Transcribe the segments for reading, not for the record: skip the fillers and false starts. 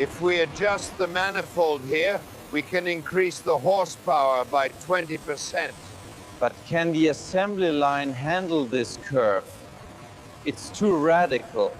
If we adjust the manifold here, we can increase the horsepower by 20%. But can the assembly line handle this curve? It's too radical.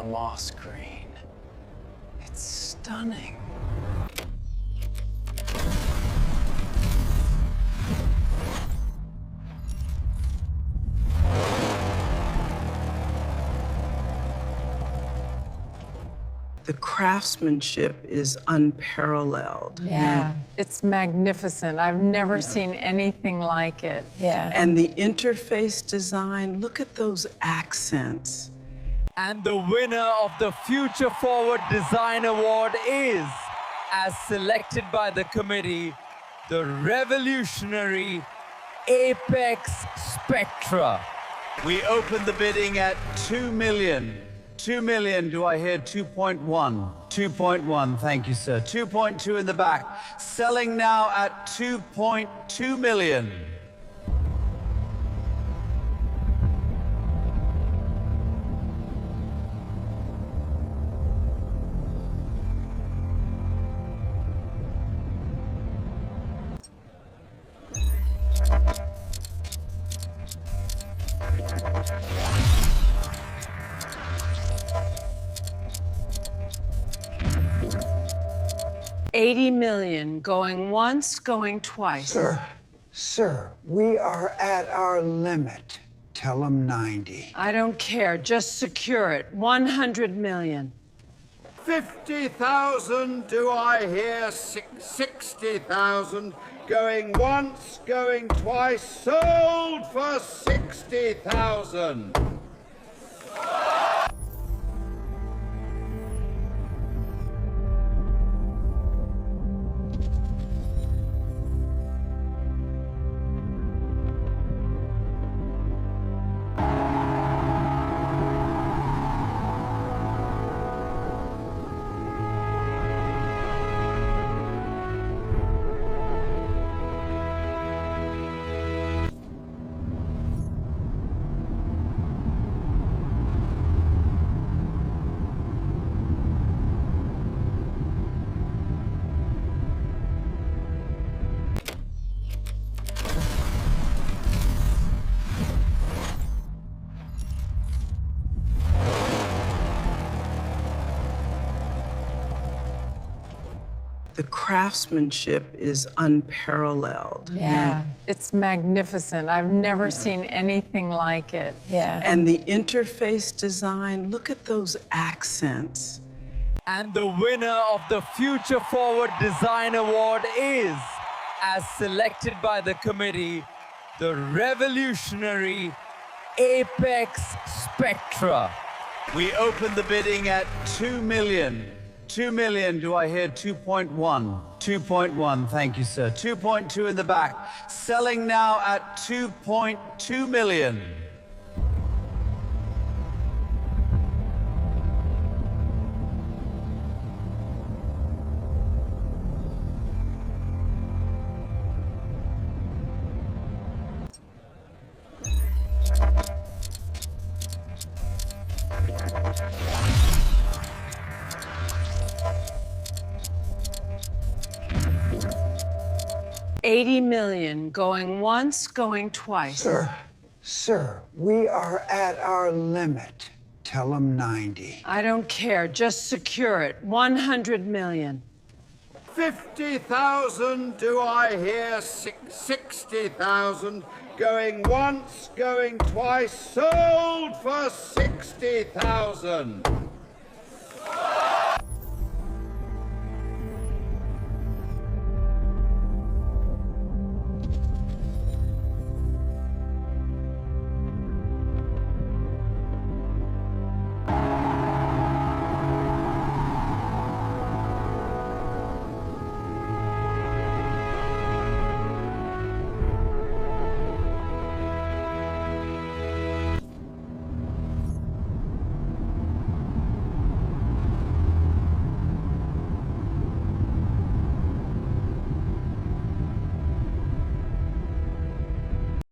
moss green. It's stunning. The craftsmanship is unparalleled. Yeah, it's magnificent. I've never seen anything like it. Yeah. And the interface design, look at those accents. And the winner of the Future Forward Design Award is, as selected by the committee, the revolutionary Apex Spectra. We open the bidding at 2 million. 2 million, do I hear 2.1? 2.1, thank you, sir. 2.2 in the back. Selling now at 2.2 million. $80 million, going once, going twice. Sir, we are at our limit. Tell them 90. I don't care, just secure it. $100 million. 50,000, do I hear 60,000? Going once, going twice, sold for 60,000. The craftsmanship is unparalleled. Yeah, it's magnificent. I've never seen anything like it. Yeah. And the interface design, look at those accents. And the winner of the Future Forward Design Award is, as selected by the committee, the revolutionary Apex Spectra. We open the bidding at 2 million. 2 million, do I hear 2.1? 2.1, thank you, sir. 2.2 in the back. Selling now at 2.2 million. $80 million, going once, going twice. Sir, we are at our limit. Tell them 90. I don't care, just secure it. $100 million. 50,000, do I hear 60,000? Going once, going twice, sold for 60,000.